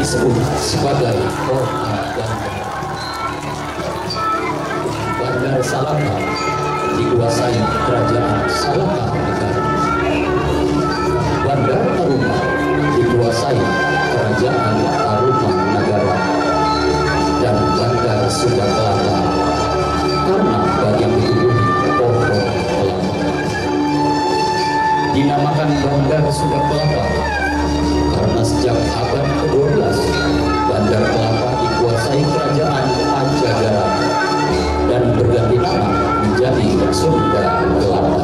disebut sebagai kota Bandar Salaka dikuasai kerajaan Salaka Negara. Bandar Taruma dikuasai kerajaan Taruma Negara, dan Bandar Sunda Kelapa karena bagian ditubuhi pohon kelapa. Dinamakan Bandar Sunda Kelapa karena sejak abad ke-12 Bandar Kelapa dikuasai kerajaan Pajagara dan berganti nama menjadi Sunda Kelapa.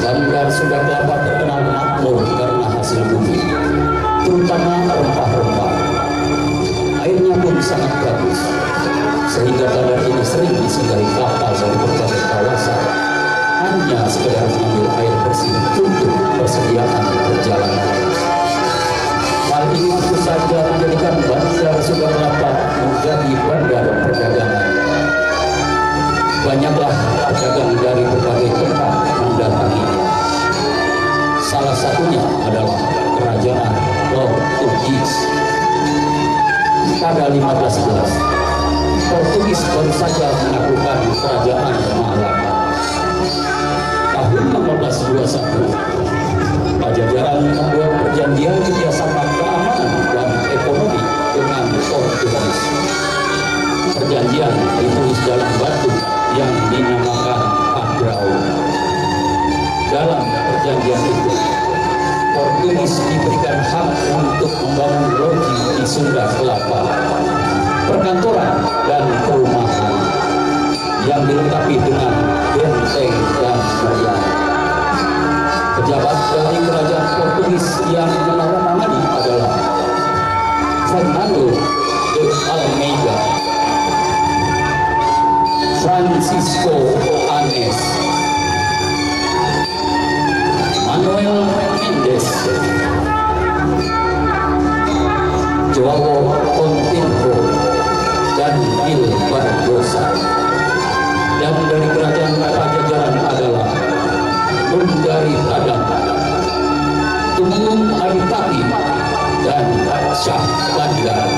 Bandar Sunda Kelapa terkenal makmur karena hasil bumi, terutama rempah-rempah. Airnya pun sangat bagus, sehingga bandar ini sering disinggahi kapal dari berbagai kawasan hanya sekedar mengambil air bersih untuk persediaan perjalanan. Hal ini tentu saja menjadikan Bandar Sunda Kelapa menjadi bandar perdagangan. Banyaklah pedagang dari berbagai tempat mendatanginya. Salah satunya adalah kerajaan Portugis. Pada 1511, Portugis baru saja menaklukkan kerajaan Malaka. Tahun 1521, Pajajaran membuat perjanjian kerjasama keamanan dan ekonomi dengan Portugis. Perjanjian ditulis dalam batu yang dinamakan Padrao. Dalam perjanjian itu, Portugis diberikan hak untuk membangun loji di Sunda Kelapa, perkantoran dan perumahan yang dilengkapi dengan benteng dan meriam. Pejabat dari kerajaan Portugis yang menandatangani adalah Fernando de Almeida, Francisco Anes, Manuel Mendes, Joao Coutinho, dan Gil Barbosa. Dan dari kerajaan Pajajaran adalah Mundari Hadang, Tumenggung Adipati, dan Syah Bandar.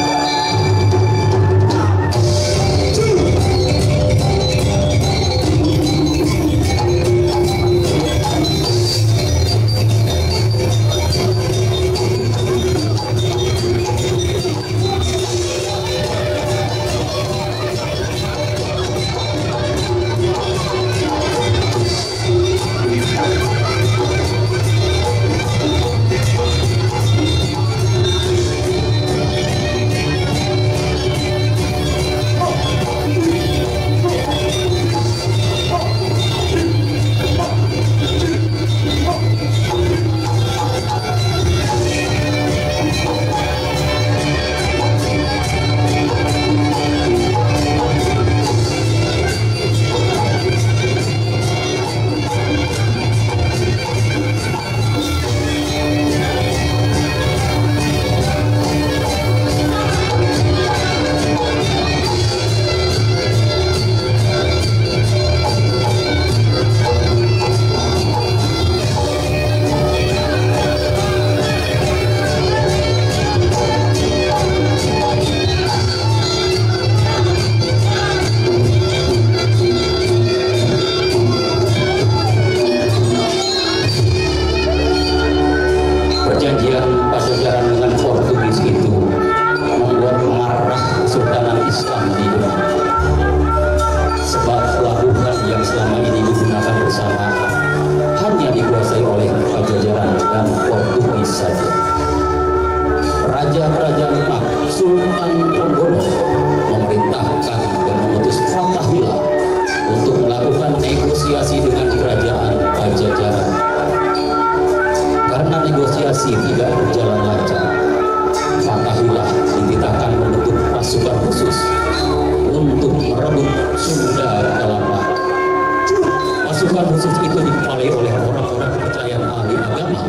itu dikepalai oleh orang-orang kepercayaan ahli agama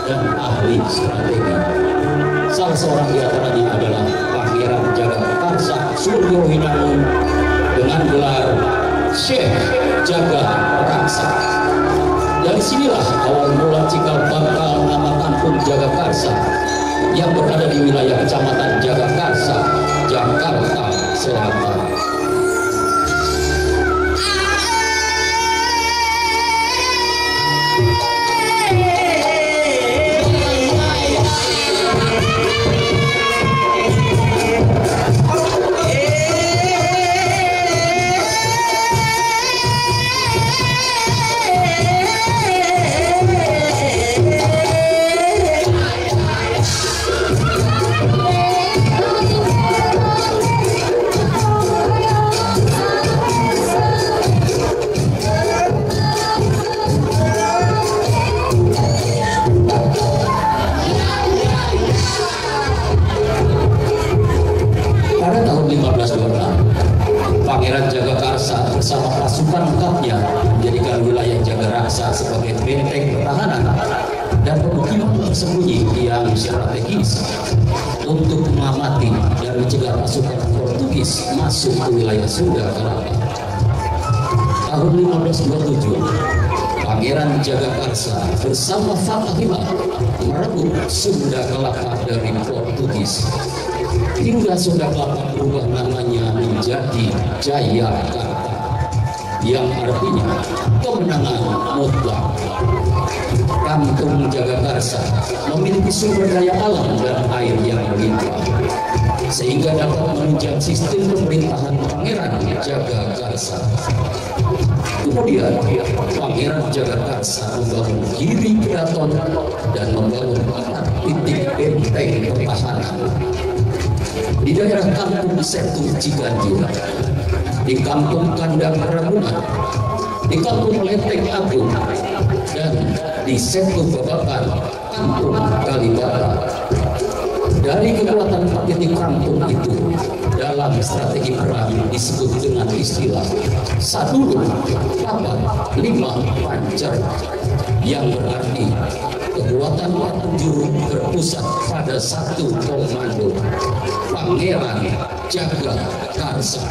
dan ahli strategi. Salah seorang di antaranya adalah Pangeran Jagakarsa Suryo Hinangun dengan gelar Syekh Jagakarsa. Dari sinilah awal mula cikal bakal nama kampung Jagakarsa yang berada di wilayah Kecamatan Jagakarsa, Jakarta Selatan. Pangeran Jagakarsa bersama pasukan lengkapnya menjadikan wilayah Jagaraksa sebagai benteng pertahanan dan pemukiman tersembunyi yang strategis untuk mengamati dan mencegah pasukan Portugis masuk ke wilayah Sunda Kelapa. Tahun 1527, Pangeran Jagakarsa bersama Fatahillah merebut Sunda Kelapa dari Portugis hingga Sunda Kelapa berubah namanya menjadi Jayakarta, yang artinya kemenangan mutlak. Kampung Jagakarsa memiliki sumber daya alam dan air yang melimpah, sehingga dapat menunjang sistem pemerintahan Pangeran Jagakarsa. Kemudian Pangeran Jagakarsa membangun Giri Keraton dan membangun 4 titik benteng pertahanan di daerah Kampung Setu Ciganjur, di Kampung Kandang Ragunan, di Kampung Lenteng Agung, dan di Setu Babakan, Kampung Kalibata. Dari kekuatan 4 titik kampung itu, dalam strategi perang disebut dengan istilah 1, 8, 5 pancar, yang berarti kekuatan penjuru berpusat pada 1 komando, Pangeran Jagakarsa.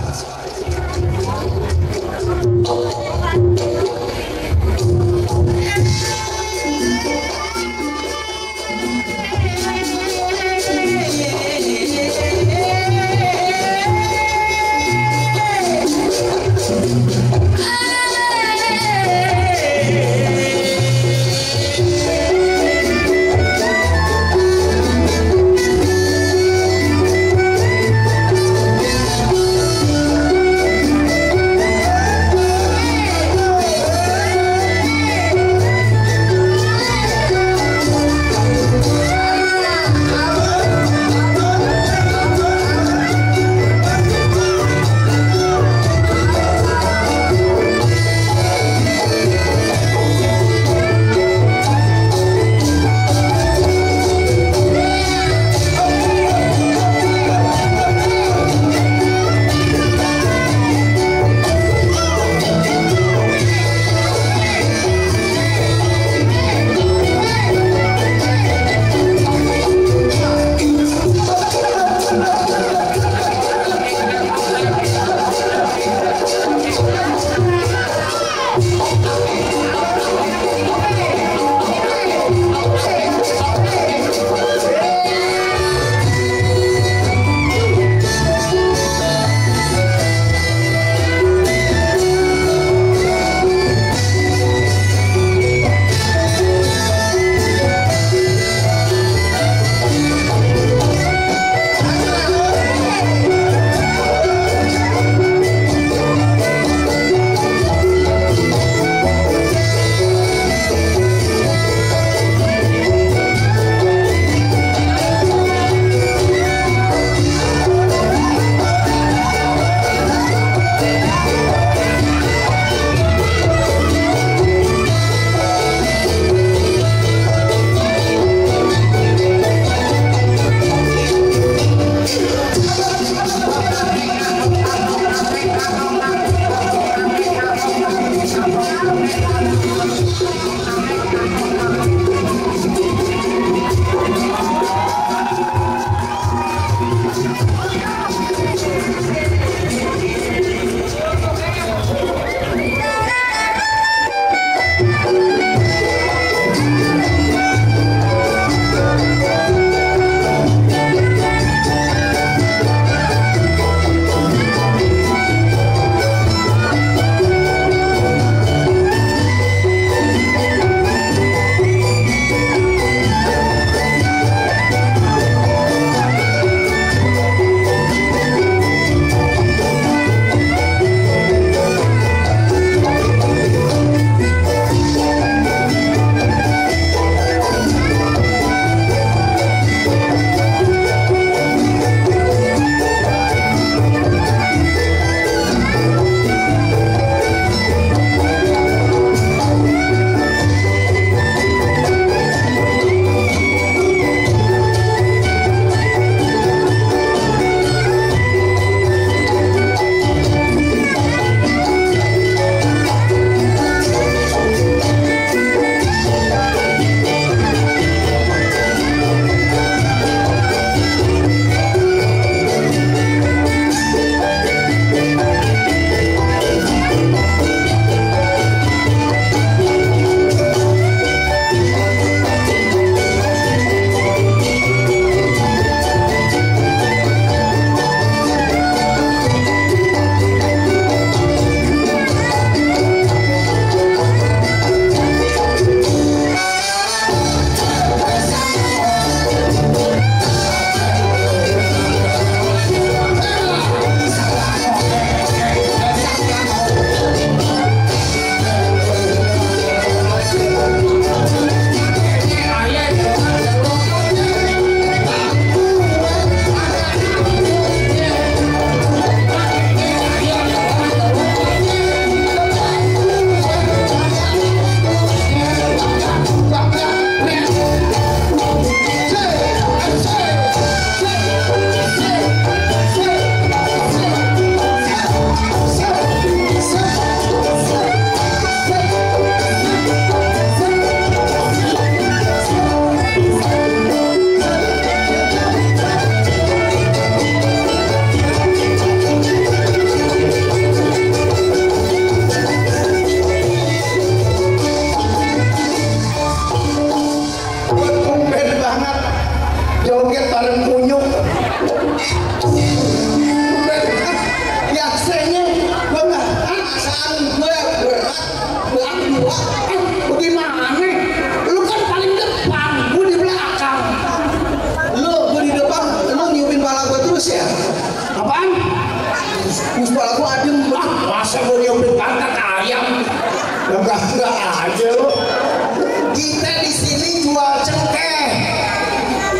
jual cengkeh.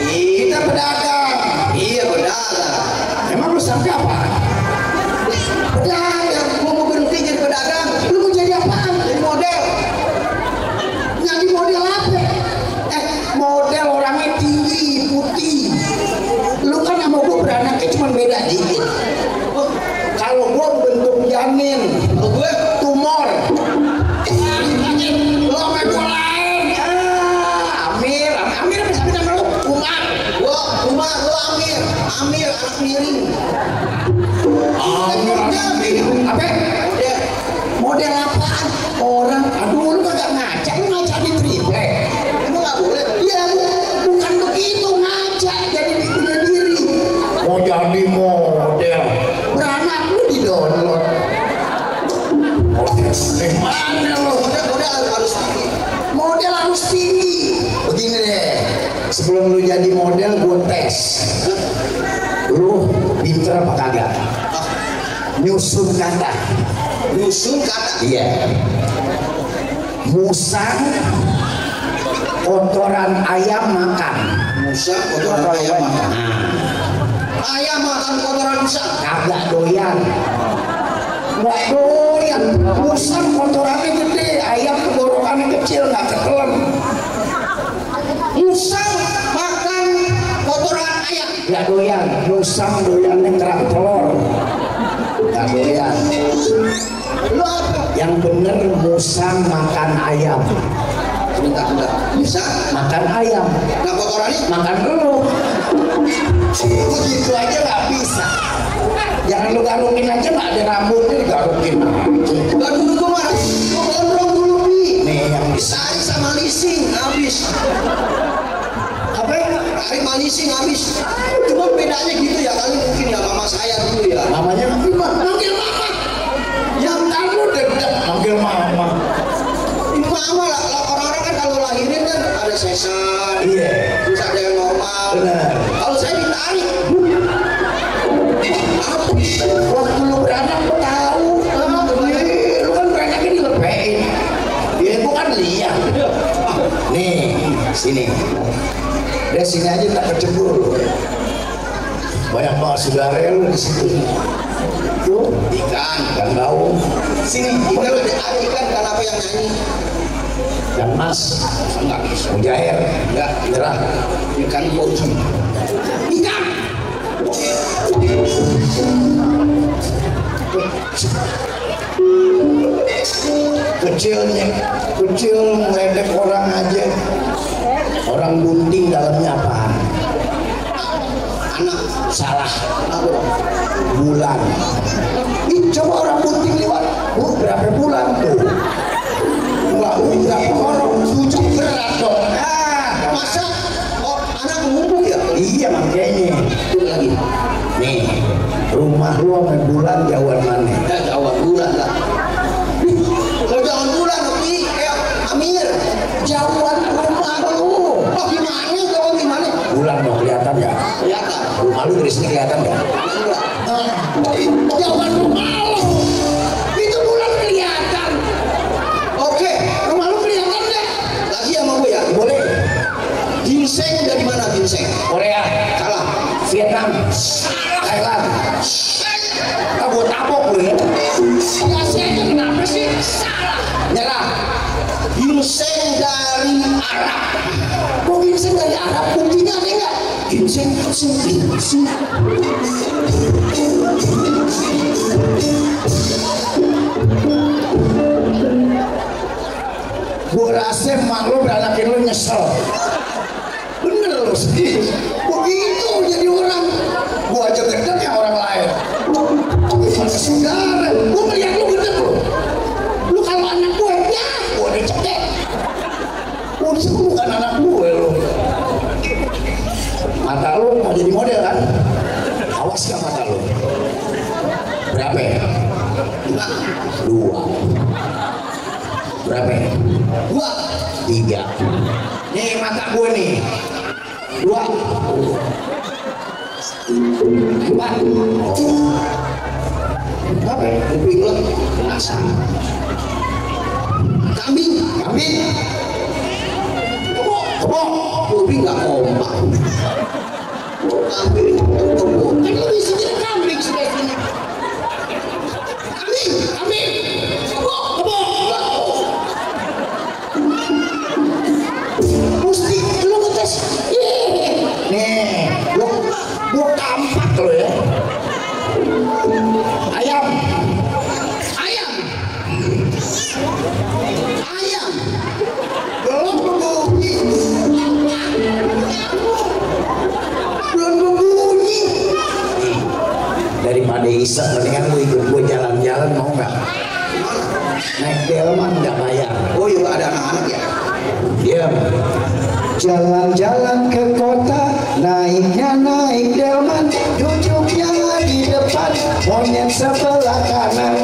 Kita pedagang. Iya pedagang. Emang lu sampai apa? Pedagang. Gua mau berhenti jadi pedagang. Lu mau jadi apaan? Jadi model. Jadi model apa? Model orangnya tinggi, putih. Lu kan sama gua beranaknya cuma beda dikit. Kalau gua bentuk janin, Kalau gue tumor. Lu sama gua lain. Amir apa sampai nama lu? Umar. gua Amir anak miring. Apa? Model apaan? Orang, aduh lu kagak ngaca, lu ngaca di triplek. Emang nggak boleh? Ya bukan begitu ngaca, jadi punya diri. Mau jadi model, beranak lu di download. Mana lu? Model harus tinggi. Model harus tinggi. Begini deh, sebelum lu jadi model gue tes. Lu pinter apa kagak? Nyusun kata. Nyusun kata. Iya. Musang kotoran ayam makan. Musa kotoran ayam makan. Ayam makan kotoran musa. Kagak doyan. Nggak doyan. Musang kotorannya gede, ayam tenggorokannya kecil, nggak ketelan. Musang makan kotoran ayam. Nggak doyan. Musang doyannya kerak telur. Nggak doyan. Lu apa? Yang bener musang makan ayam. Bentar. Musa Makan ayam. nah kotorannya Makan dulu. Begitu aja nggak bisa. Jangan lu garukin aja, nggak ada rambutnya digarukin. nggak dulu gua mah. Gua gondrong dulu nih. Nih yang Bisa sama leasing habis. apa ya? Hari leasing habis. Cuma bedanya gitu ya kali mungkin ya mama saya dulu ya. Namanya manggil mama. Yang kamu dedek manggil mama. Mama lah orang-orang kan kalau lahirin kan ada sesar. Iya. Terus ada yang normal. Benar. Kalau saya ditarik. Waktu lu beranak lu tahu. Lu kan beranaknya dilepein. Dia bukan liar. Nih, sini. Dari sini aja tak kecebur. Banyak banget saudara lu di situ. Tuh, ikan bau. Sini, Ikan ada ikan kan apa yang nyanyi? yang mas, Enggak bisa. mujair, Enggak. nyerah. Ikan bocor. Ikan. Kecil meledek orang aja. Orang bunting dalamnya apaan? Anak. Salah. Apa dong? Bulan. Ih, coba orang bunting lewat. Bu, berapa bulan tuh? Wah, berapa orang? 7 berat dong. Masa anak ngumpul ya? Iya makanya. Itu lagi. Nih, rumah lu sama bulan jauhan mana? Jauhan bulan lah. Kalau jauhan bulan tapi kayak Amir. Jauhan rumah lu. Oh gimana? Jauhan gimana? Bulan dong kelihatan ya? Kelihatan. Rumah lu dari sini kelihatan ya? Jauhan rumah lu. Itu bulan kelihatan. Oke. Rumah lu kelihatan deh. Lagi sama gue ya? Boleh. Ginseng dari mana ginseng? Korea, Salah. Vietnam, Thailand. Tabok tabok lu ya. Biasanya kenapa sih? Salah. Nyerah. Ginseng dari Arab. Kok ginseng dari Arab? Buktinya ada nggak? Ginseng. Gue rasa mak lo beranakin lo nyesel. Bener lo sedih. Begitu jadi orang. Gue aja gedek ya orang lain. Gimana saudara? Gue melihat lo gedek lo. Lo kalau anak gue ya, gue udah cekek. Gue bukan anak gue lo. Mata lo mau jadi model kan? Awas gak mata lo. Berapa ya? 2. Berapa ya? 2. 3. Nih mata gue nih. 2. 4. Apa ya? Kuping lo penasaran. Kambing. Kebo. tapi nggak kompak. Kambing tunggu. Kan lu isi jadi kambing sudah sini. Kambing. Kebo. Mesti lu ngetes. Nih, gua kampak lo ya. Ayam. Belum berbunyi. Daripada iseng mendingan lu ikut gua jalan-jalan mau nggak? Naik delman nggak bayar. Oh iya ada anak-anak ya? Iya. Jalan-jalan ke kota, naiknya naik delman, duduknya di depan, monyet sebelah kanan.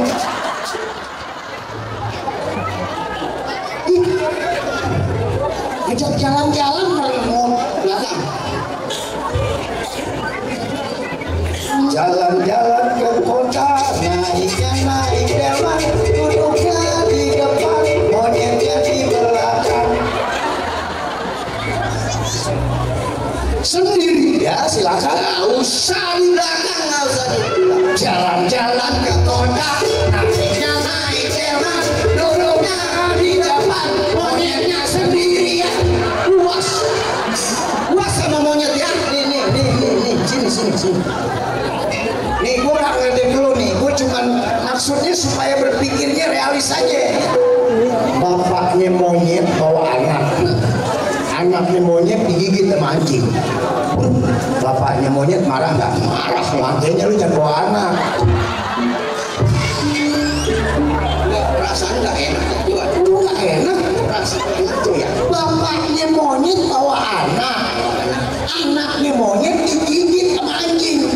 Ajak jalan-jalan merengok belakang. Jalan-jalan ke kota, naiknya naik delman, duduknya di depan, monyetnya di belakang. Sendiri ya silakan. Nggak usah di belakang, nggak usah di belakang. Jalan-jalan ke kota, naiknya naik delman, duduknya di depan, monyetnya sendirian. Puas sama monyet ya. Nih, sini. Nih gue gak ngerti dulu nih, gue cuman maksudnya supaya berpikirnya realis aja. Bapaknya monyet bawa anaknya monyet digigit sama anjing. Bapaknya monyet marah nggak? Marah, makanya lu jangan bawa anak. Perasaan nggak enak ya? Nggak enak perasaan itu ya. Bapaknya monyet bawa anaknya monyet digigit sama anjing.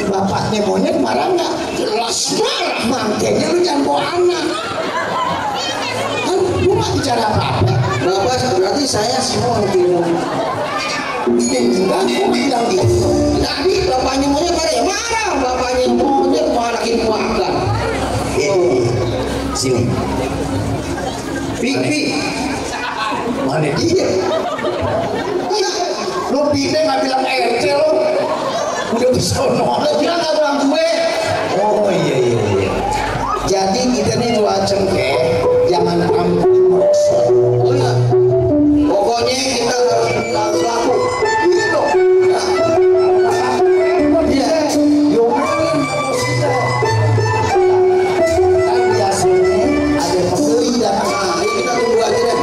Bapaknya monyet marah nggak? Jelas marah, makanya lu jangan bawa anak. Kan lu nggak bicara apa-apa. Bapak berarti saya semua bilang. Enggak, gue bilang gitu. Tadi bapaknya monyet marah, bapaknya monyet marahin keluarga. Sini. Pipi. Mana dia? Lo bine nggak bilang RT lo? Udah disono. Lo bilang nggak bilang gue? Oh iya. Jadi kita nih tua cengkeh, jangan ambil maksud. Oh iya. Pokoknya kita harus laku. Gitu. Iya. Diomelin terus kita. Kan biasanya ada pembeli datang. Ayo kita tunggu aja deh.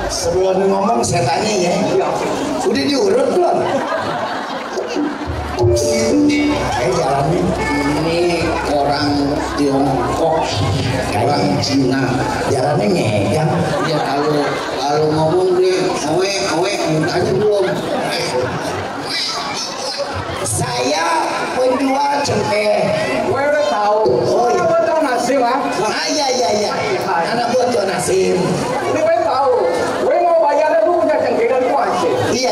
Sebelum ngomong saya tanya ya, udah diurut belum? Jalannya ini orang Tiongkok, orang Cina, jalannya ngegang. Ya kalau ngomong dia awe mintanya belum. Saya penjual cengkeh. Gue udah tahu. Oh iya. Gue tahu nasib ah. Iya. Anak buat jual nasib. Ini gue tahu. Gue mau bayarnya lu punya cengkeh dan gua aja. Iya.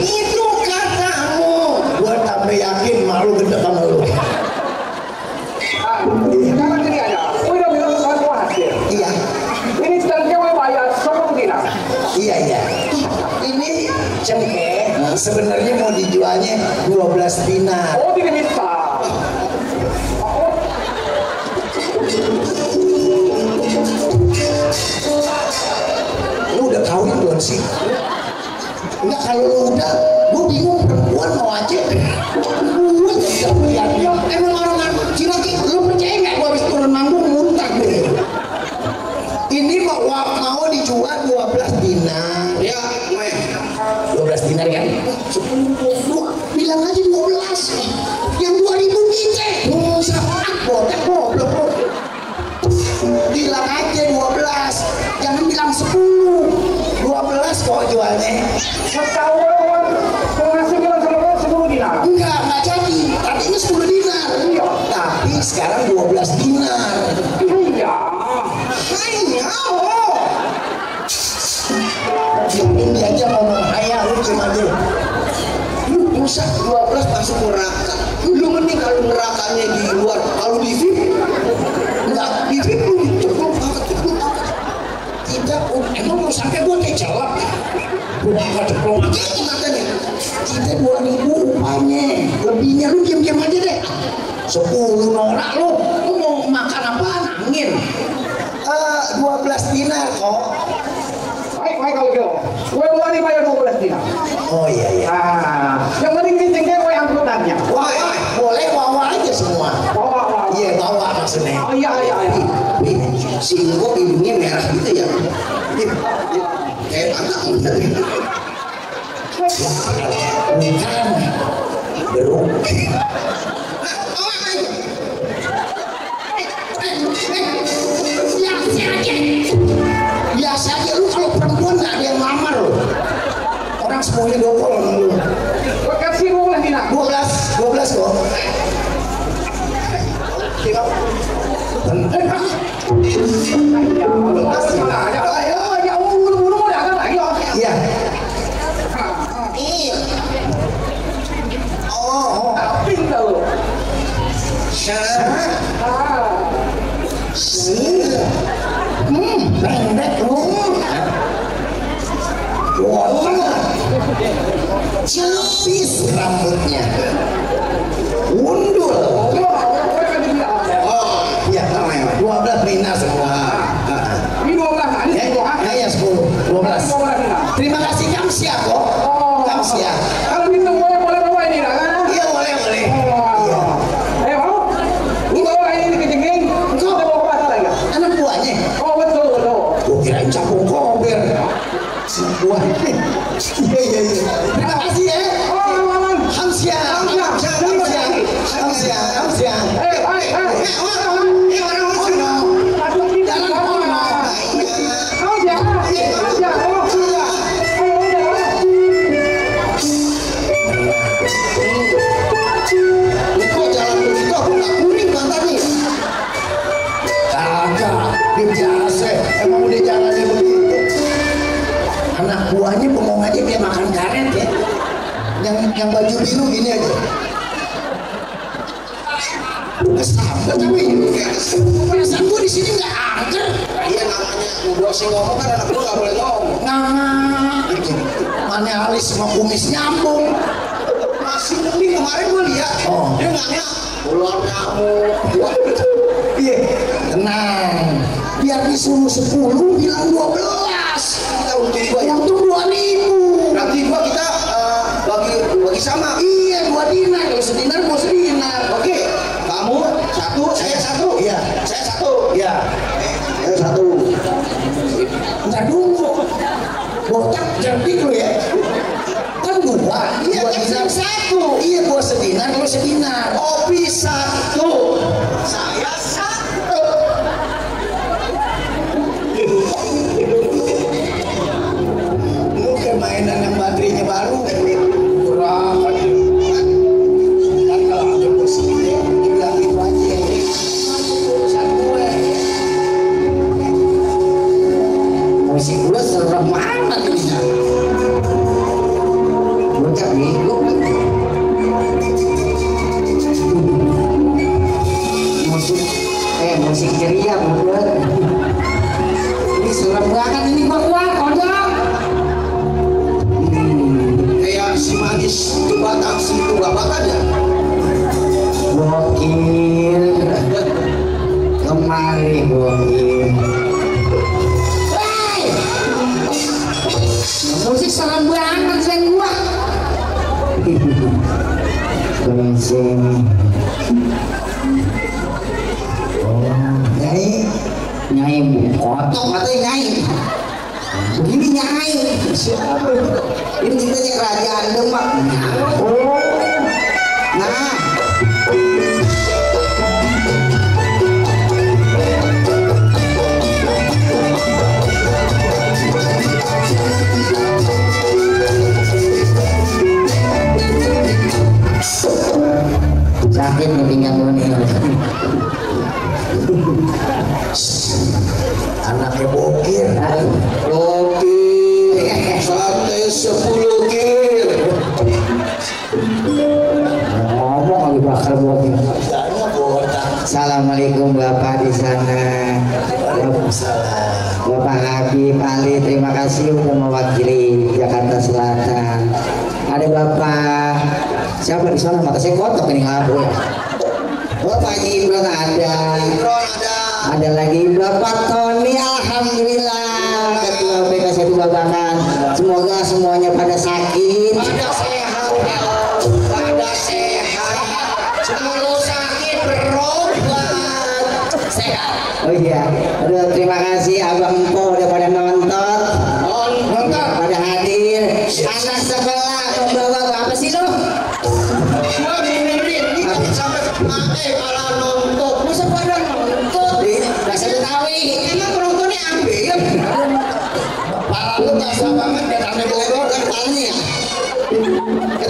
Itu katamu. Gua tambah yakin malu gede sama lu. Sekarang gini aja. Gue udah bilang sama gua hasil. Iya. Ini cengkeh gue bayar 10 dinar. Iya. Ini cengkeh sebenarnya mau dijualnya 12 dinar. Oh, tidak bisa. Lu udah kawin belum sih? Enggak, kalau lu udah, gue bingung perempuan mau aja. Gue tidak melihat. Emang orang Cilaki, lu percaya nggak gue habis turun manggung muntah deh. Ini mau dijual 12 dinar. Ya, 12 dinar kan? 10 bilang aja 12. Yang 2000 kita. Botak goblok. Bilang aja 12. Jangan bilang 10. 12 kok jualnya. Setahu Enggak jadi. Tadinya 10 dinar. Iya. Tapi sekarang 12 dinar. Iya. Hanya ini aja ngomong ayah lu cuma aja. Lu rusak 12 masuk neraka. Lu mending kalau nerakanya di luar, kalau di VIP enggak, di VIP lu cukup banget. Tidak, emang mau sampai gua kecelak. Bukan ceplok Gitu katanya. kita 2.000 upahnya. Lebihnya lu diam-diam aja deh. 10 norak lu mau makan apaan? Angin. 12 dinar kok. Baik kalau gitu. Gue boleh bayar 12 dinar. Oh iya. Ah, yang penting kencengnya gue angkutannya. Wah, boleh bawa aja semua. Bawa. Iya, bawa maksudnya. Oh iya. Si Ingo hidungnya merah gitu ya. Kayak anak bener. Bukan. Beruk. Biasa aja lu kalau perempuan nggak ada yang ngamar lo. Orang semuanya dokol lu. Gue kasih 12 dinar. 12 kok. Iya. Oh. Pintar lo. Pendek lu. Wah. Cepis rambutnya. Undul. Oh, iya, 12 dinar semua. Ini 12, ini 10. Ya, 10, 12. Terima kasih Kamsia kok. Kamsia. Kalau gitu boleh bawa ini lah kan? Iya, boleh. Iya. Mau? Ini bawa ini kencengin. Kita bawa ke pasar lagi. Anak buahnya. Oh betul. Gua kirain capung kober. Buah. Iya. Terima kasih ya. Kamsia. Emang udah jalannya begitu. Anak buahnya bengong aja dia makan karet ya. Yang baju biru gini aja. Kesambet tapi perasaan gua di sini nggak angker. Iya namanya dosen ngomong kan anak gua nggak boleh ngomong. Mana alis sama kumis nyambung. Masih mending kemarin gua lihat. Oh. Dia nanya ular kamu. Iya, tenang. Biar disuruh 10 bilang 12. Kita untung gua Yang tuh 2.000. Nanti gua kita bagi sama. Iya, 2 dinar. Kalau sedinar gua sedinar. Oke, kamu 1, saya 1. Iya. Saya 1. Iya. Saya 1. Entar dulu. Botak cerdik lu ya. Kan gua. Iya, Gua kan dinar saya 1. Iya, gua sedinar, lu sedinar. Kopi 1. Saya 1. Lu kayak mainan yang baterainya baru. Kurang. Kan kalau ada musiknya, dibilang gitu aja. Urusan gue. Musik gue serem banget ini. Bocah bego kan. Musik ceria buat. Ini serem banget ini gua kuat kodok. Kayak si manis itu batang si itu bapak aja. Gokil. Kemari gokil. Hey! Musik serem banget sih gua. Keren. Nyai kotok katanya nyai. Begini nyai. Siapa? Ini ceritanya kerajaan Demak. Oh. Nah. Assalamualaikum Bapak di sana. Waalaikumsalam. Bapak Habib Ali, terima kasih sudah mewakili Jakarta Selatan. Ada Bapak siapa di sana? Mata saya kotok ini ngabu ya. Bapak Imron ada. Ada lagi Bapak Tony, alhamdulillah ketua PK1 Babangan. Semoga semuanya pada sakit. Pada sehat, pada sehat. Sebelum sakit berobat. Sehat. Oh iya, aduh terima kasih Abang Empo udah pada nonton. Nonton. Pada hadir. Anak sekolah membawa apa sih lo? Gua dengerin ini sampai malah nonton. Masa pada nonton? Bahasa Betawi. Emang penontonnya ambil. Pala lu basah banget dan aneh bodoh. Kepalanya ya.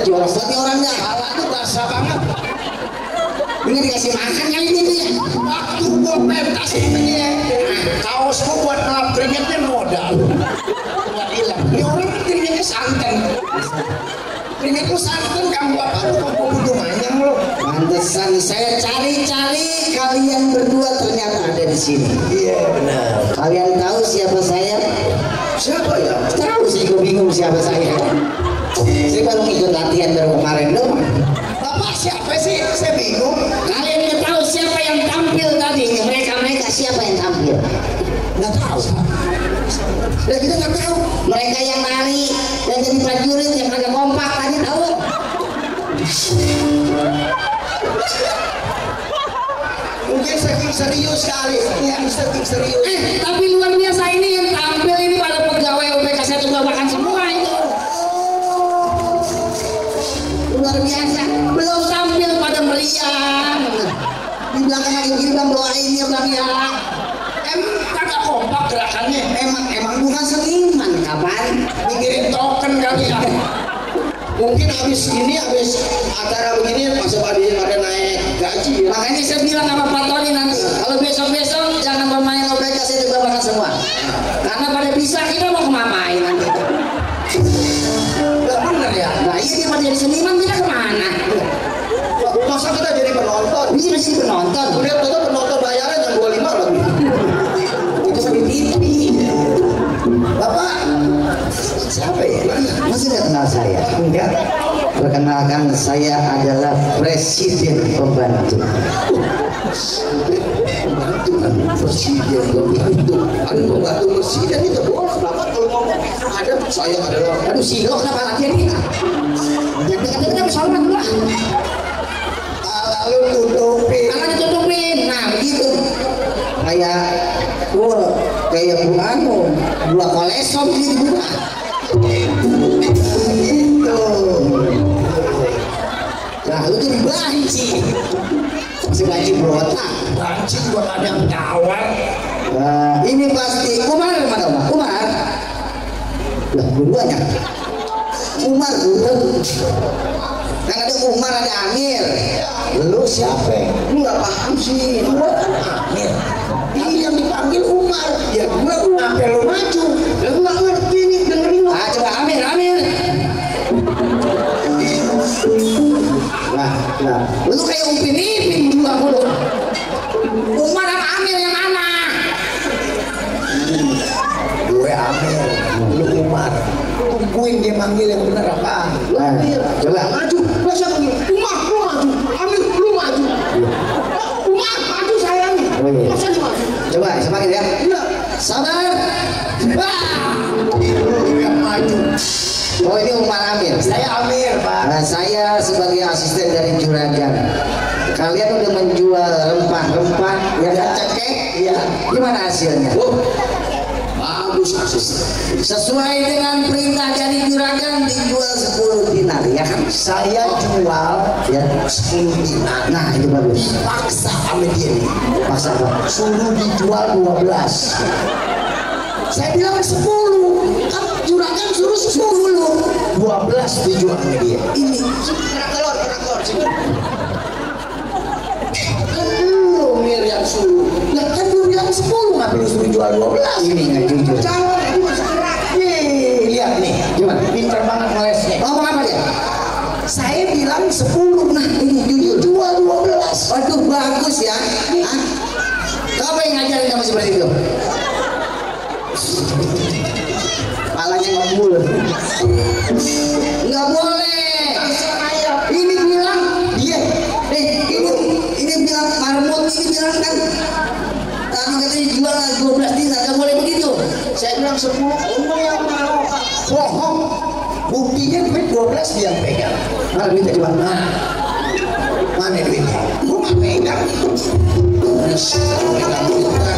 Jorok banget orangnya. Pala lu basah banget. Ini dikasih makan kali ini tuh ya. Waktu gua pentas ini ya, kaos gua buat ngelap keringetnya modal. Nggak hilang. Ini orang keringetnya santan. Keringet lu santan, kamu apa lu kok bodoh manyang lu? Pantesan saya cari-cari kalian berdua ternyata ada di sini. Iya benar. Kalian tahu siapa saya? Siapa ya? Tahu sih, gue bingung siapa saya. Saya baru ikut latihan baru kemarin doang. Bapak siapa sih? Saya bingung. Kalian nggak tahu siapa yang tampil tadi? Mereka siapa yang tampil? Nggak tahu. Dan kita nggak tahu. Mereka yang lari dan jadi prajurit yang agak kompak tadi tahu. Mungkin saking serius kali. Ya, saking serius. Tapi luar biasa ini yang tampil ini pada pegawai UPK1 Babakan semua itu. Luar biasa. Belum tampil pada meriah. Di belakang lagi gini bang doain ya bang ya. Emang kagak kompak gerakannya. Emang bukan seniman kapan? Mikirin token kali ya. Mungkin habis acara begini masa pada naik gaji ya. Makanya saya bilang sama Pak Tony nanti kalau besok jangan pemain UPK1 Babakan semua. Karena pada bisa kita mau kemapain nanti. Nggak bener ya. Nah iya dia pada jadi seniman kita kemana? Masa kita jadi penonton? Ini masih penonton. Udah penonton bayaran yang 25 lagi. Itu di TV. Bapak siapa ya? Masih tidak kenal saya? Enggak. Perkenalkan saya adalah Presiden Pembantu. Pembantu presiden itu boleh. Bapak kalau ngomong ada saya adalah. Aduh silok kenapa latihan kita? Jangan dekat-dekat sholat lah. Lalu tutupin. Akan ditutupin. Nah begitu. Kayak gula kolesom gitu. Gitu. Nah lu jadi banci. Masih banci botak. Banci buat ada yang tawar. Nah, ini pasti Umar mana Umar? Umar. Lah dua-duanya. Umar dulu. Yang ada Umar ada Amir. Lu siapa? Lu nggak paham sih. Gua kan Amir. Ini yang dipanggil Umar. Ya gua sampai lu maju. Ya gua nggak ngerti nih dengerin lu. Ah coba Amir. Nah, lu kayak Upin Ipin dulu aku lu. Umar sama Amir yang mana? Gue Amir, lu Umar. Tungguin dia manggil yang bener apa? Lu Amir. Coba. Maju. Masa panggil Umar, lu maju. Amir, lu maju. Umar, maju sayang. Oh, iya. Masa lu maju? Coba semakin ya. Iya. Sabar. Lu yang maju. Oh ini Umar Amir. Saya Amir, Pak. Nah, saya sebagai asisten dari Juragan. Kalian udah menjual rempah-rempah yang cekek. Iya. Gimana hasilnya? Bagus asisten. Sesuai dengan perintah dari Juragan dijual 10 dinar ya kan? Saya jual Ya. 10 dinar. Nah itu bagus. Paksa sama dia nih. Paksa apa? Suruh dijual 12. Saya bilang 10. Kan Juragan suruh 10. 12 dijual sama dia. Ini kerak telur sini. Kan lu Mir yang suruh. Lah kan lu bilang 10, ngapain lu suruh jual 12? Ini nggak jujur. Jangan, ini masih kerak. Nih, lihat nih. Gimana? Pinter banget ngelesnya. Ngomong apa dia? Saya bilang 10. Nah, ini jujur jual 12. Waduh bagus ya. Hah? yang kamu seperti itu? Palanya ngebul. Nggak boleh. Ini bilang dia, ini bilang marmut, ini bilang kan kamu katanya jual 12 dinar, nggak boleh begitu. Saya bilang 10, untung yang mau. Bohong. Buktinya duit 12 dia pegang. Mana duitnya coba? Mana duitnya? Gua nggak pegang. Pegang duit kan.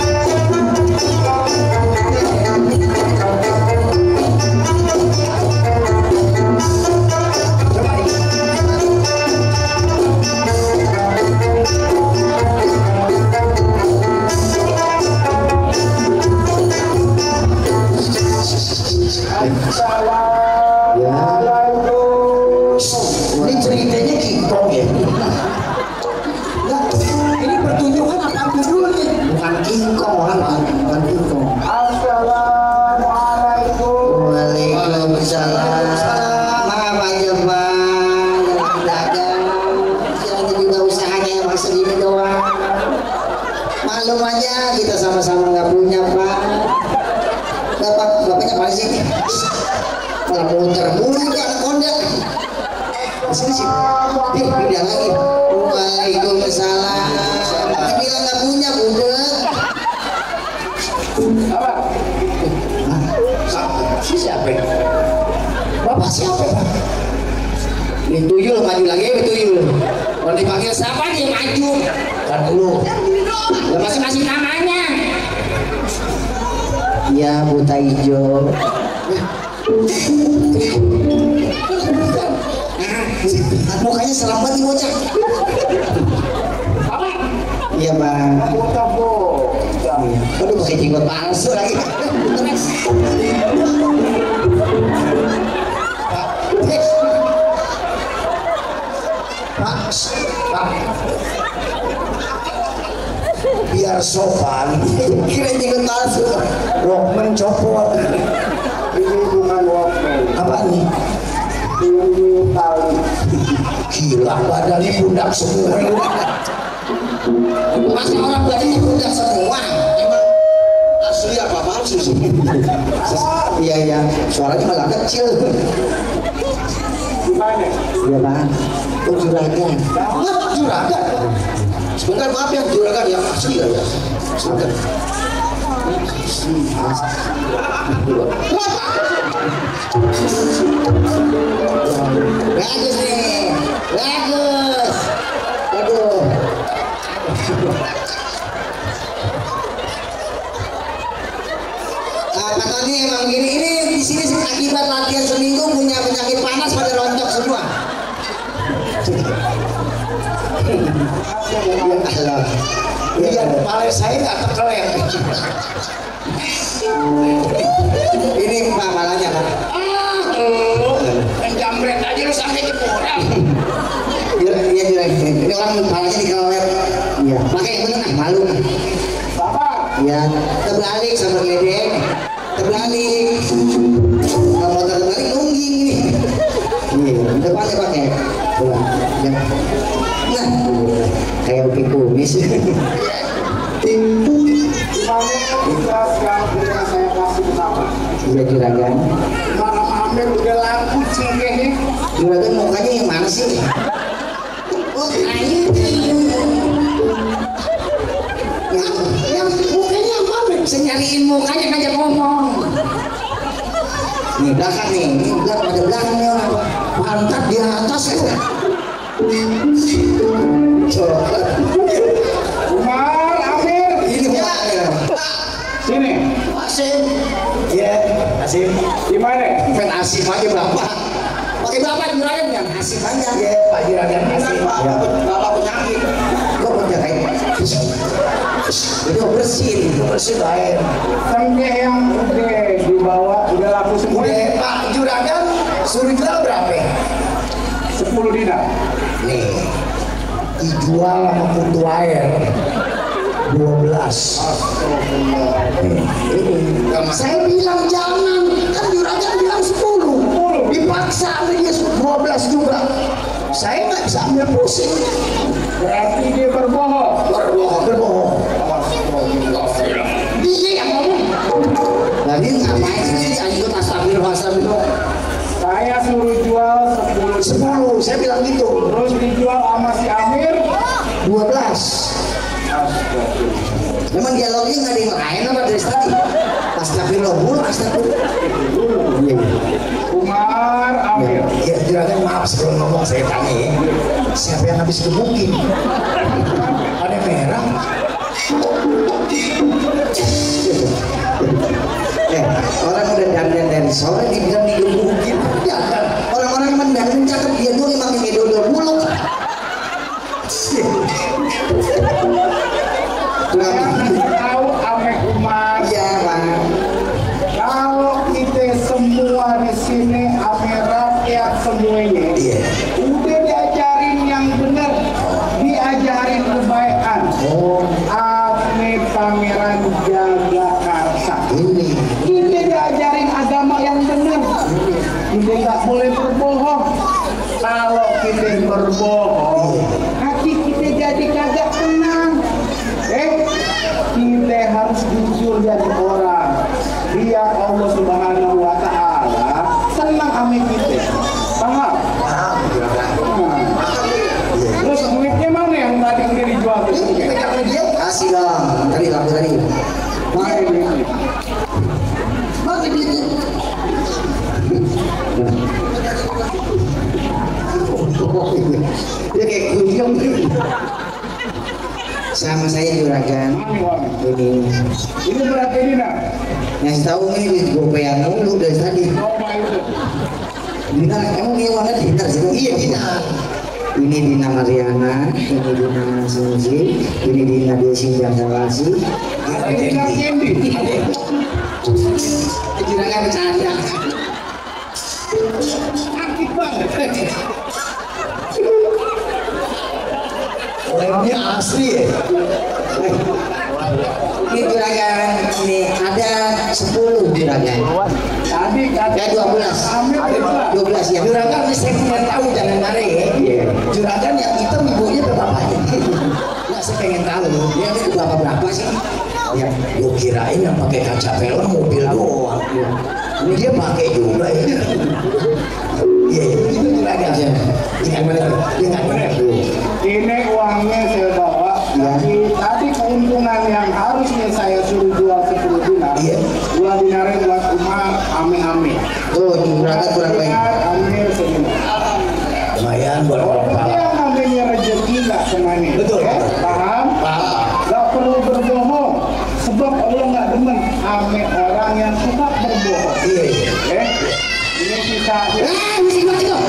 Ini ceritanya kingkong ya. Nah, ini pertunjukan apa judulnya? Bukan kingkong, bukan kingkong. Assalamualaikum. Waalaikumsalam. Maaf aja Pak, yang dagang. Jangan juga usahanya yang masih gini doang. Maklum aja kita sama-sama nggak punya Pak. Bapaknya mana sih? Malah muter mulu itu anak Honda. Sini sih. Pindah lagi. Waalaikumsalam. Bilang nggak punya budek. Apa? Siapa? Bapak siapa Pak? Ini tuyul maju lagi, tuyul. Kalau dipanggil siapa dia maju. Kan dulu. Ya masing-masing namanya. Ya buta hijau. Mukanya seram banget nih bocah. Iya bang. Aduh pakai jenggot palsu lagi. Pak. Biar sopan. Kira jenggot palsu. Walkman copot. Ini bukan Walkman. Apa nih? Ini tali. Gila badannya pundak semua. Masa orang badannya pundak semua? Emang asli apa palsu sih? Iya, suaranya malah kecil. Gimana? Iya bang. Oh juragan. Juragan? Sebentar maaf ya juragan ya asli ya. Sebentar. Bagus nih, bagus. Aduh. Pak Tony emang gini, ini di sini akibat latihan seminggu punya penyakit panas pada rontok semua. Biar kepala saya nggak terkelem. Ini Pak malahnya Pak. Jambret aja lu sampai jemuran. Iya juragan. Ini orang kepalanya dikelet. Iya. Pakai bener malu. Bapak. Iya. Terbalik sama ledek. Terbalik. Kalau motor terbalik nungging ini. Iya. Depannya pakai. Coba. Ya. Nah. Kayak upi kumis. Iya juragan. Malam Amir udah lampu cingkeh. Juragan mukanya yang mana sih? Oh ini. Yang mukanya yang mana? Saya nyariin mukanya ngajak ngomong. Nih belakang nih, lihat pada belakang nih orang. Pantat di atas ya. Umar Amir. Ini mukanya. Sini. Asim. Iya. Asim. Gimana? Main asim aja bapak. Pakai bapak juragan yang asim aja. Iya, Pak Juragan Asim. Bapak penyakit. Kok punya kayak itu bersin, Bersih air. Tengge yang udah dibawa udah laku semua. Udah Pak Juragan suruh jual berapa? 10 dinar. nih. Dijual sama kutu air 12. Saya bilang jangan, kan juragan bilang 10. Dipaksa ambil dia 12 juga. Saya nggak bisa ambil pusing. Berarti dia berbohong. Berbohong. Saya suruh jual 10. 10, saya bilang gitu. Terus dijual sama si Amir 12. Memang dialognya nggak ada yang lain apa dari tadi? Astagfirullah, astagfirullah. Umar Amir. Ya, juragan maaf sebelum ngomong saya tanya ya. Siapa yang habis gebukin? Ada merah. Orang udah dandan dari sore dibilang digebukin. Ya, orang-orang yang mendandan cakep dia doang yang makin dodol muluk. Tahu Ame Umar. Ya, Pak. Kalau kita semua di sini Ame rakyat semuanya. Iya. Udah diajarin yang benar, diajarin kebaikan. Ame Pangeran Jagakarsa. Kita diajarin agama yang benar. Kita nggak boleh berbohong. Kalau kita berbohong, hati kita jadi kagak tenang. Kita harus jujur jadi orang. Biar Allah Subhanahu Wa Taala senang ame kita. Paham? Paham, juragan. Terus duitnya mana yang tadi udah dijual tuh? Kasih dong. Tadi lagu tadi. Mana duitnya? Mana duitnya? Dia kayak kuyung. Sama saya juragan. Mana uangnya? Ini Ini berapa ini nak? yang tahu ini duit gopean mulu dari tadi. Coba itu. Dinar, emang ini uangnya dinar sih? Iya, dinar. Ini Dina Mariana, ini Dina Susi, ini Dina Desi Jandawasi. Ini nak Kendi. Juragan bercanda. Sakit banget. Lemnya asli ya. Ini juragan, ini ada 10 juragan. Tadi kata Ya 12. Amir berapa? 12 ya. Juragan ini saya punya tahu, jangan marah ya. Juragan yang hitam ibunya bapaknya. Nggak, saya pengen tahu. Dia itu berapa sih? Ya, gue kirain yang pakai kaca film mobil doang. Ini dia pakai juga ya. Iya, itu juragan. Yang mana? Yang mana? Ini uangnya saya bawa. Tapi tadi keuntungan yang harusnya saya suruh jual 10 dinar. Iya. 2 dinar buat Umar Ame. Tuh, juragan kurang baik. Amir sedinar. Lumayan buat orang pala. Yang namanya rezeki nggak semuanya. Betul. Paham? Paham. Nggak perlu berbohong. Sebab Allah nggak demen ame orang yang suka berbohong. Iya, iya. Ini kita. Mesti mati kok.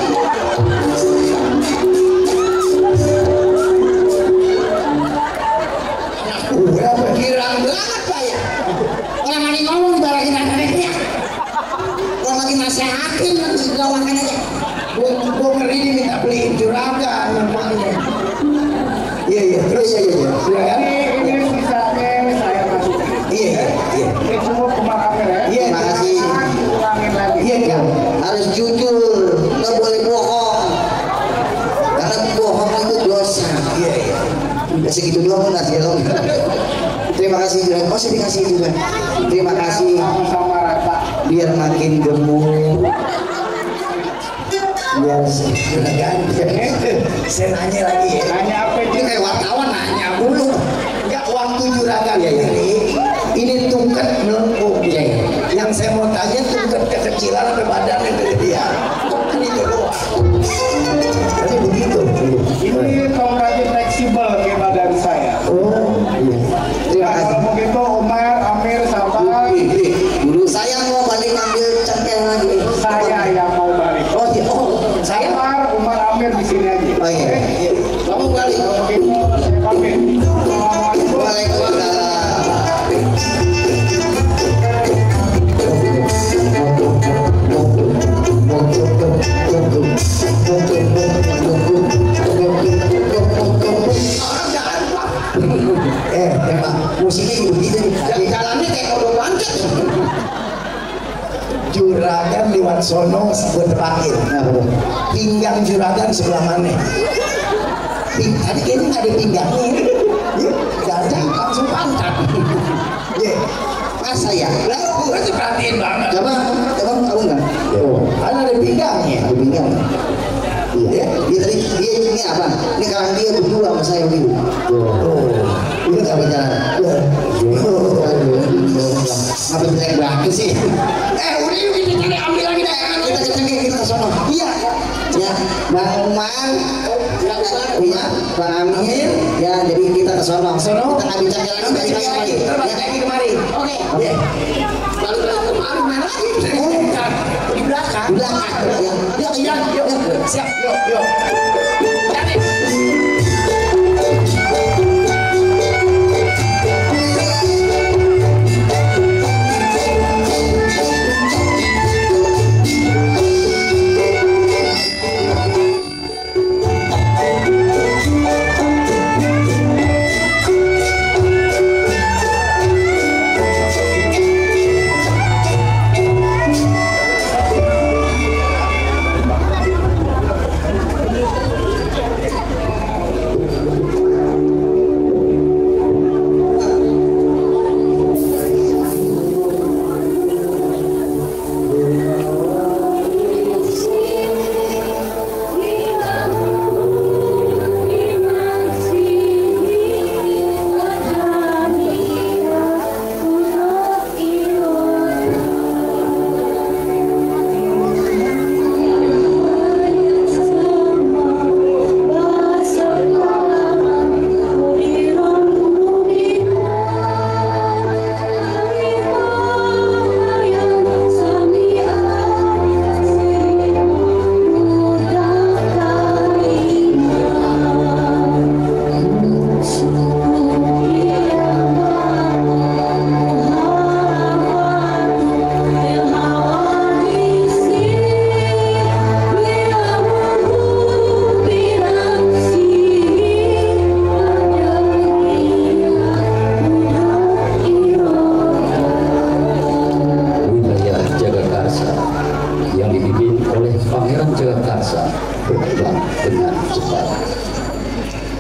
Udah berkirang banget Pak ya. Orang lagi ngomong balakin anaknya. Orang lagi nasihatin, lagi gawakan aja. Gue ngeri dia minta beliin juragan namanya. Iya, iya. Terus ya, iya. Juragan? Ini sisanya saya masukkan. Iya, iya. Ini semua Umar Amir ya. Iya, terima kasih. Ulangin lagi. Iya, iya. Harus jujur, nggak boleh bohong. Karena bohong itu dosa. Iya, iya. Udah segitu doang nasi lo. Terima kasih juragan. Oh, saya dikasih juga. Terima kasih. Sama-sama rata. Biar makin gemuk. Biar Juragan. Saya nanya lagi ya. Nanya apa Ini itu? kayak wartawan nanya mulu. Enggak, waktu juragan ini tungkat melengkung. Iya, iya. Yang saya mau tanya tungkat kekecilan atau badannya kegedean. Kan itu doang. Tapi begitu. Ini tongkatnya fleksibel ke badan saya. Oh, iya. Terima Nah, kasih. kalau begitu Umar Amir sama Guru saya mau balik ambil cengkeh lagi. saya yang mau balik. Oh, iya. Oh, saya. Umar Amir di sini aja. Oh, iya. Iya. Kamu balik. Kalau begitu saya pamit. Assalamualaikum. Waalaikumsalam. Musiknya begitu nih. Jalannya kayak kodok pancet. Juragan liwat sono sebut terakhir. Pinggang juragan sebelah mana? Tadi kayaknya nggak ada pinggangnya. Gajah langsung pantat. Iya. biasa ya. Lah, gue tuh perhatiin banget. Coba tahu nggak? Oh, ada pinggangnya. Ada pinggang. Iya. Dia tadi dia ini apa? Ini kalang dia berdua sama saya gitu. Oh. Ini nggak berjalan. Apa jelek banget sih? Udah yuk kita cari ambil lagi dah. Kita ke sono. Iya. Ya, Bang Umar. Iya, Bang Amir. Ya, jadi kita ke sono. Kita nggak bicara jalan dari lagi. Lagi kemari. Oke. Iya. Balik kemari mana lagi? Di belakang. Di belakang. Yuk. Siap. Yuk. Jadi.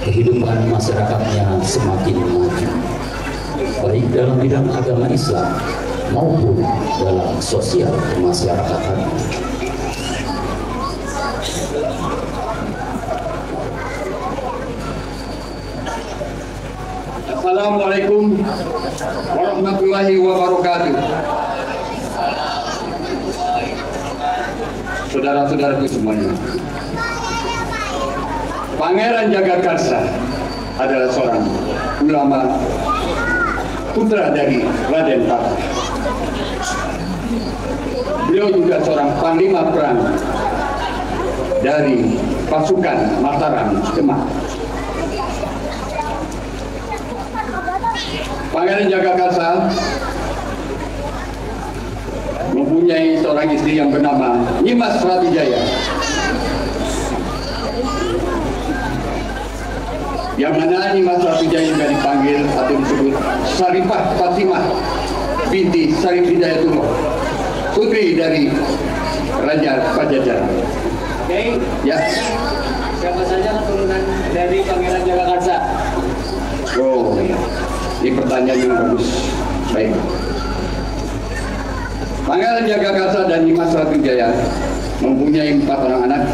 Kehidupan masyarakatnya semakin maju, baik dalam bidang agama Islam maupun dalam sosial kemasyarakatan. Assalamualaikum warahmatullahi wabarakatuh. Saudara-saudaraku semuanya, Pangeran Jagakarsa adalah seorang ulama, putra dari Raden Patah. Beliau juga seorang panglima perang dari pasukan Mataram Demak. Pangeran Jagakarsa mempunyai seorang istri yang bernama Nyimas Pratijaya, yang mana Nyimas Pratijaya juga dipanggil atau disebut Saripah Fatimah binti Sarif Hidayatullah, putri dari Raja Pajajaran. Oke, Ya, siapa saja keturunan dari Pangeran Jagakarsa? oh, ini pertanyaan yang bagus. Baik. Pangeran Jagakarsa dan Nyimas Pratijaya mempunyai 4 orang anak.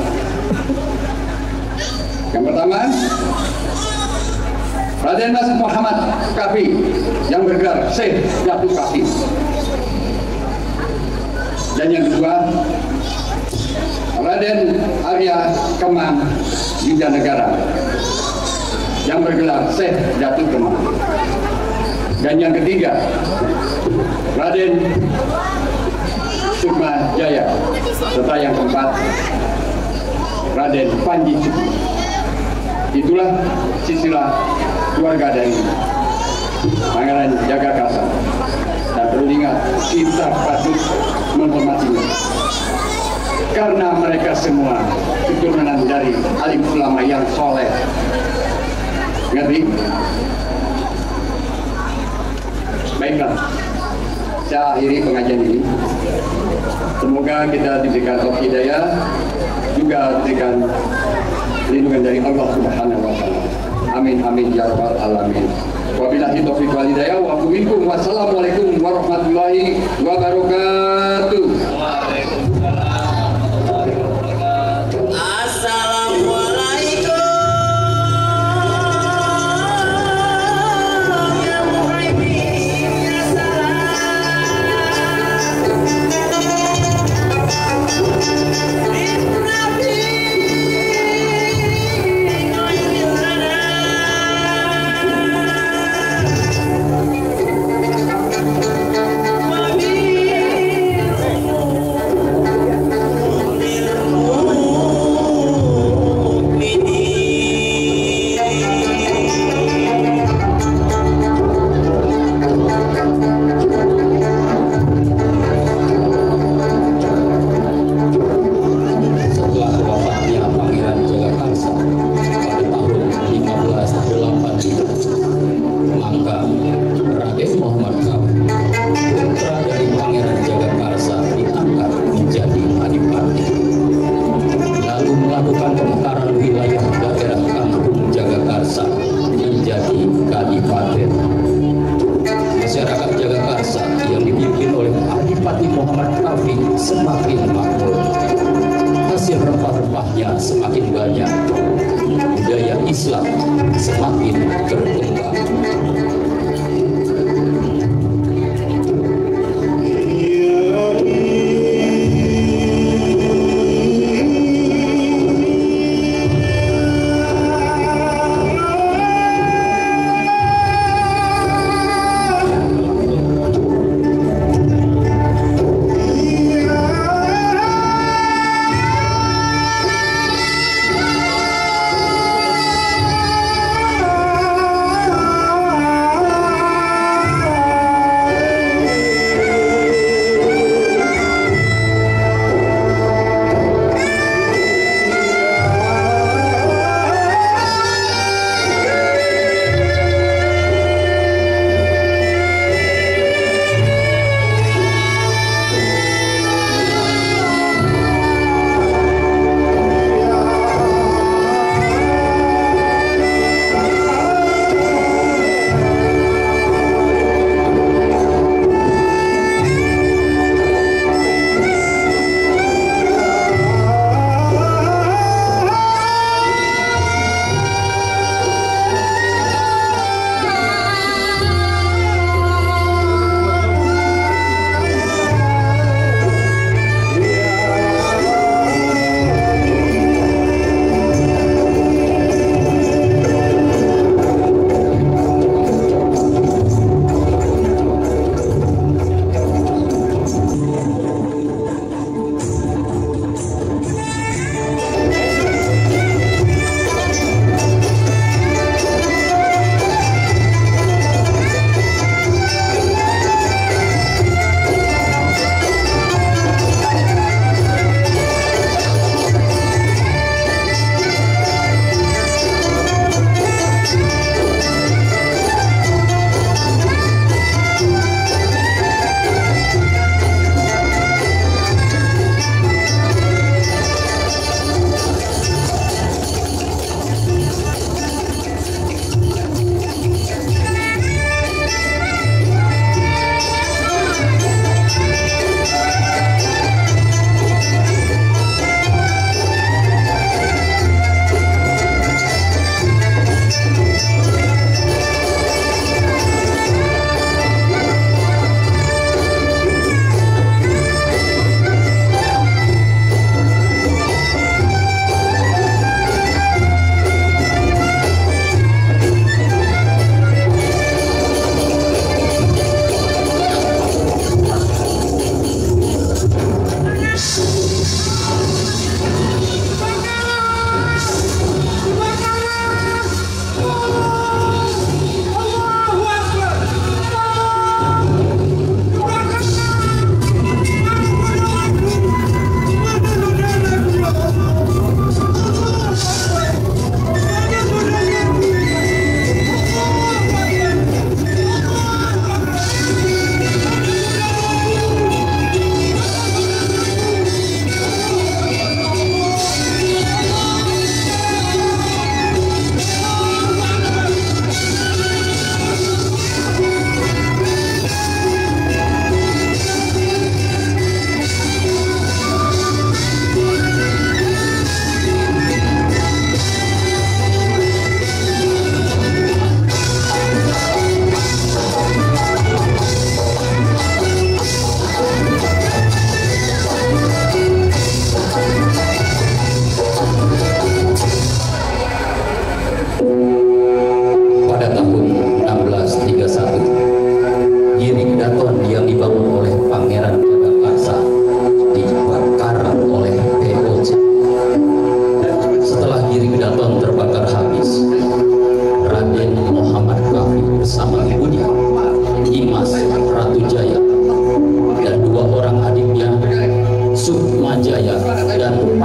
Yang pertama, Raden Mas Muhammad Kafi yang bergelar Syekh Datuk Kafi. Dan yang kedua, Raden Arya Kemang Yudanegara yang bergelar Syekh Datuk Kemang. Dan yang ketiga, Raden Sukma Jaya, serta yang keempat, Raden Panji Sukma. Itulah silsilah keluarga dari Pangeran Jagakarsa. Dan perlu diingat, kita patut menghormatinya karena mereka semua keturunan dari alim ulama yang soleh. Ngerti? Baiklah, saya akhiri pengajian ini. Semoga kita diberikan hidayah, juga diberikan lindungan dari Allah Subhanahu wa Ta'ala. Amin amin ya rabbal alamin. Wabillahi taufiq wal hidayah wa minkum. Wassalamualaikum warahmatullahi wabarakatuh. Semakin banyak, budaya Islam semakin berkembang.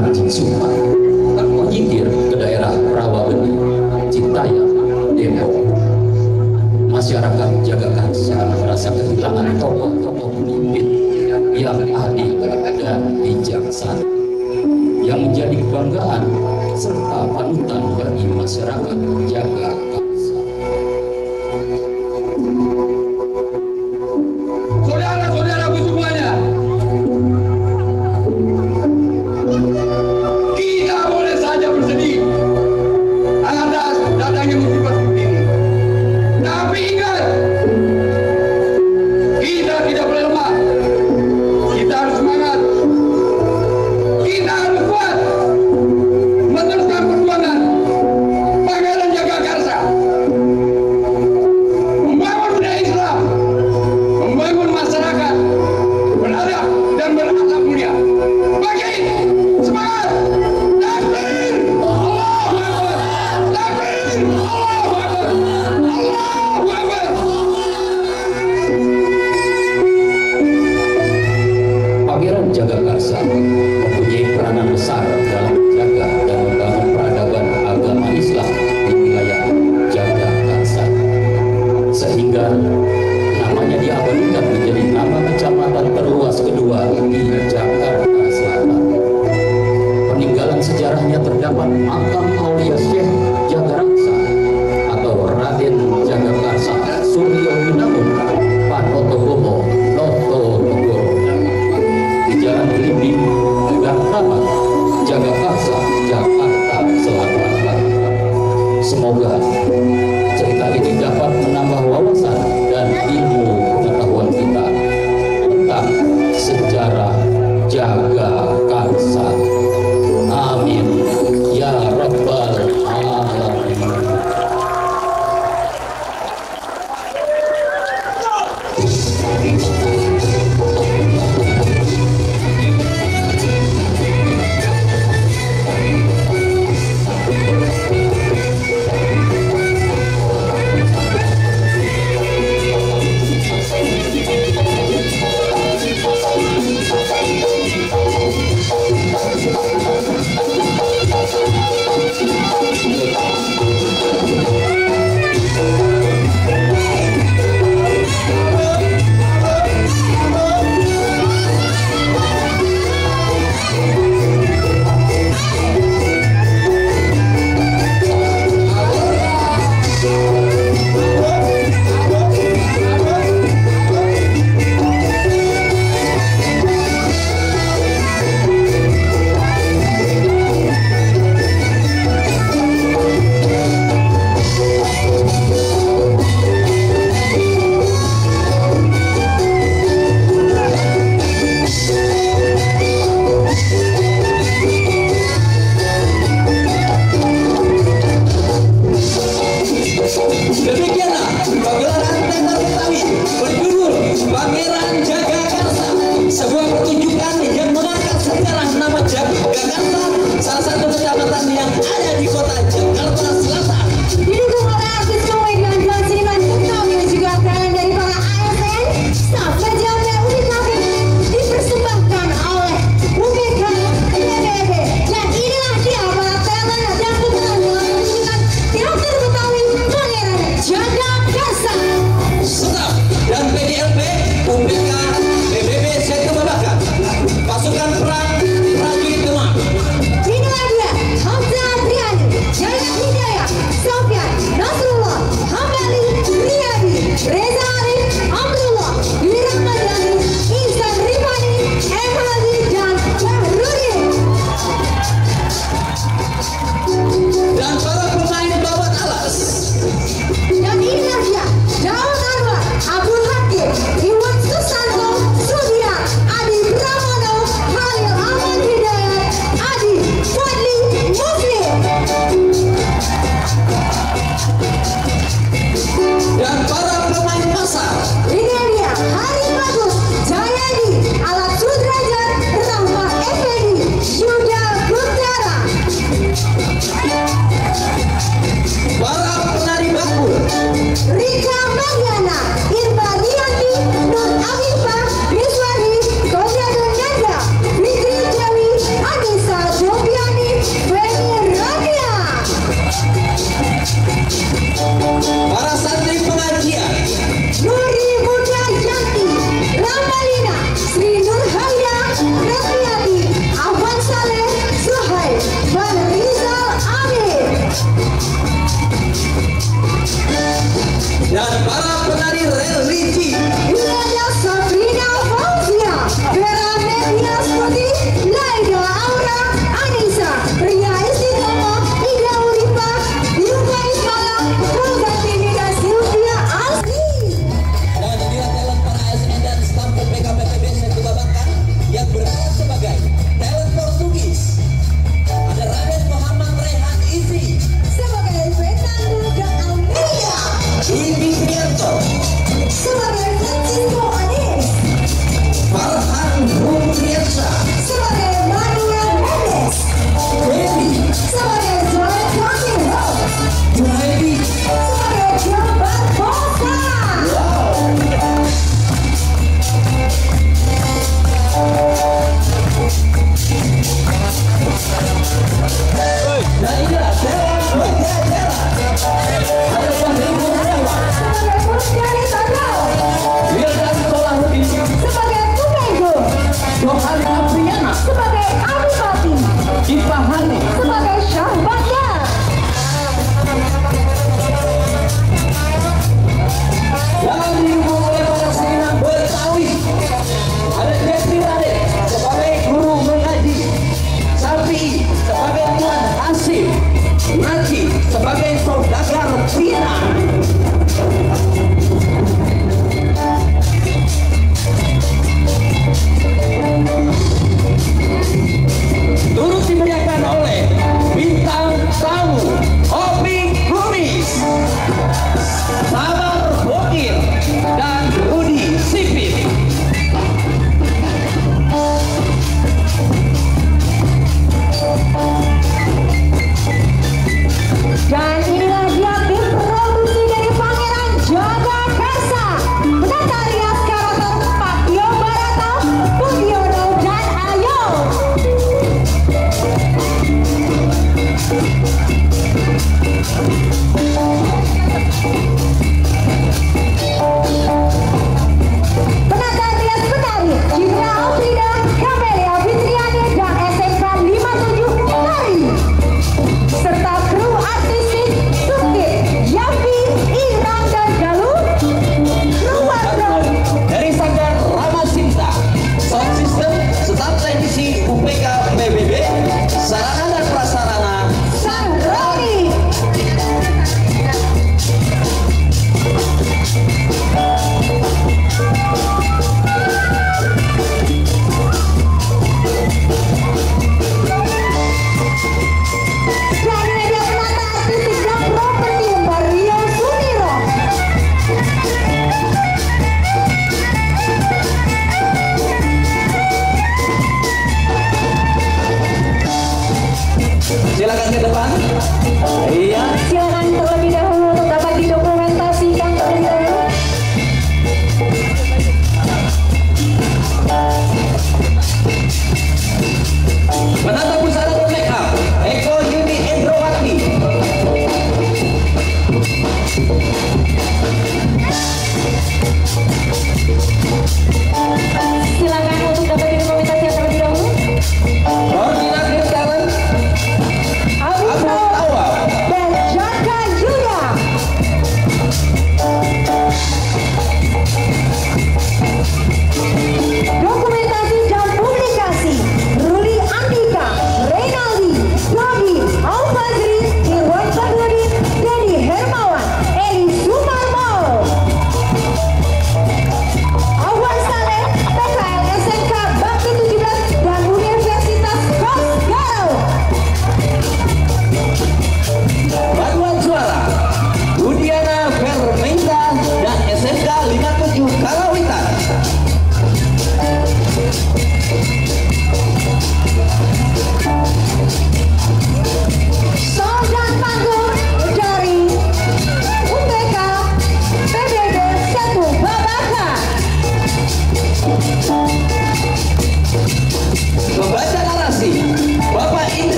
Panji Sumpah menyingkir ke daerah Rawabeni, Cintayam, Depok. Masyarakat Jagakarsa merasa kehilangan tokoh-tokoh pemimpin yang adil dan bijaksana, yang menjadi kebanggaan serta panutan bagi masyarakat Jagakarsa. Saudara-saudaraku semuanya, kita boleh saja bersedih atas datangnya musibah seperti ini. Tapi ingat, kita tidak boleh lemah. Kita harus semangat. Kita harus kuat meneruskan perjuangan Pangeran Jagakarsa.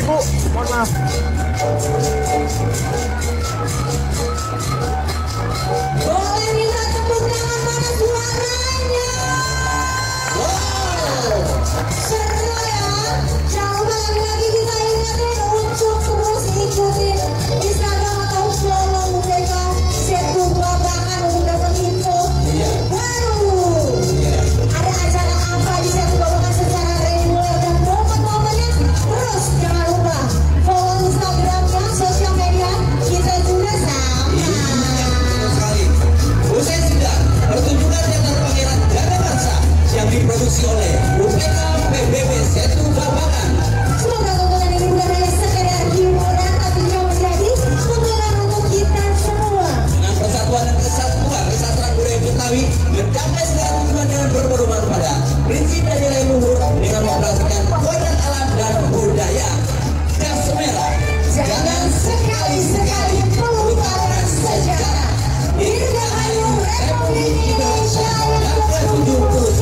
Ibu, mohon maaf. Boleh minta tepuk tangan mana suaranya? Wow, seru ya. Jangan lupa lagi kita ingatin untuk terus ikutin Instagram atau follow mereka. Setu Babakan untuk dapat info baru. Ada acara apa di Setu Babakan secara reguler dan momen-momennya. Terus jangan lupa follow Instagramnya, sosial media kita juga sama. Usai sudah pertunjukan teater Pangeran Jagakarsa yang diproduksi oleh UPK PBB Setu Babakan. Semoga tontonan ini bukan hanya sekedar hiburan, tapi juga menjadi tontonan untuk kita semua. Dengan persatuan dan kesatuan kesatuan budaya Betawi mencapai segala tujuan dengan berpedoman pada prinsip dan nilai luhur dengan memperhatikan kekuatan alam dan budaya. Gas merah, Jangan sekali-sekali melupakan sejarah. Dirgahayu Republik Indonesia yang ke-79.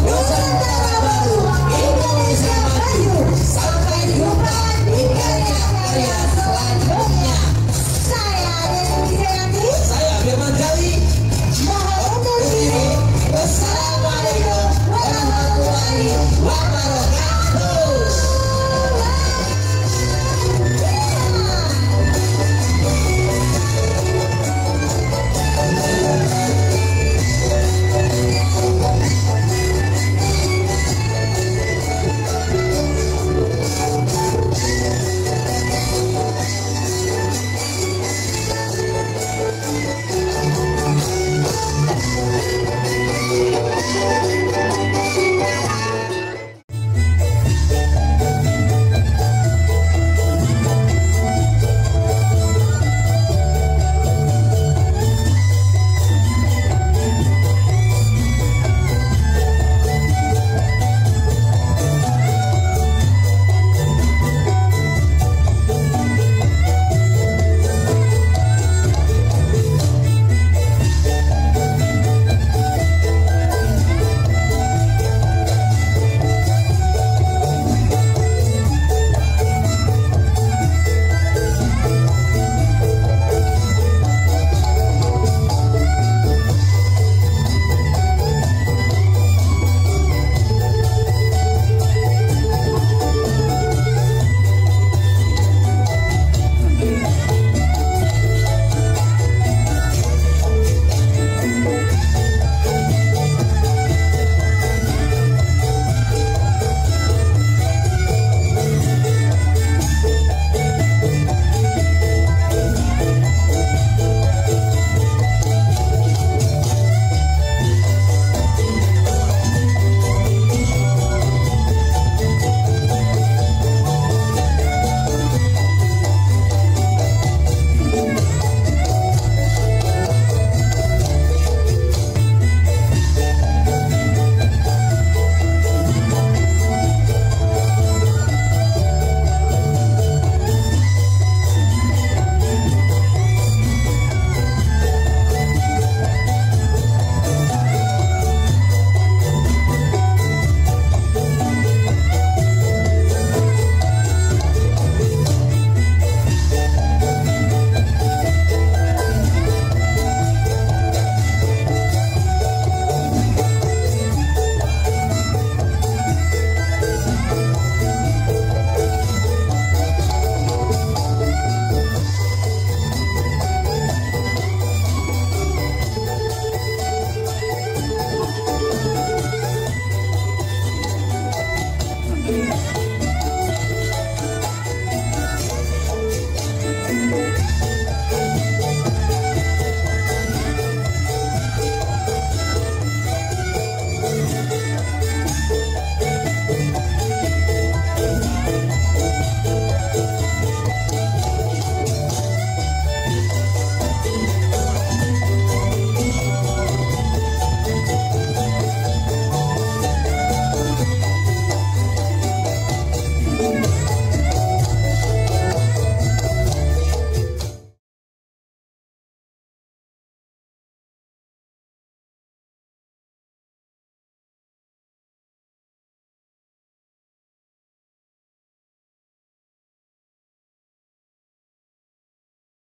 Nusantara baru, Indonesia maju. Sampai jumpa di karya-karya selanjutnya. Saya Desi Wijayanti. Saya Firman Jali.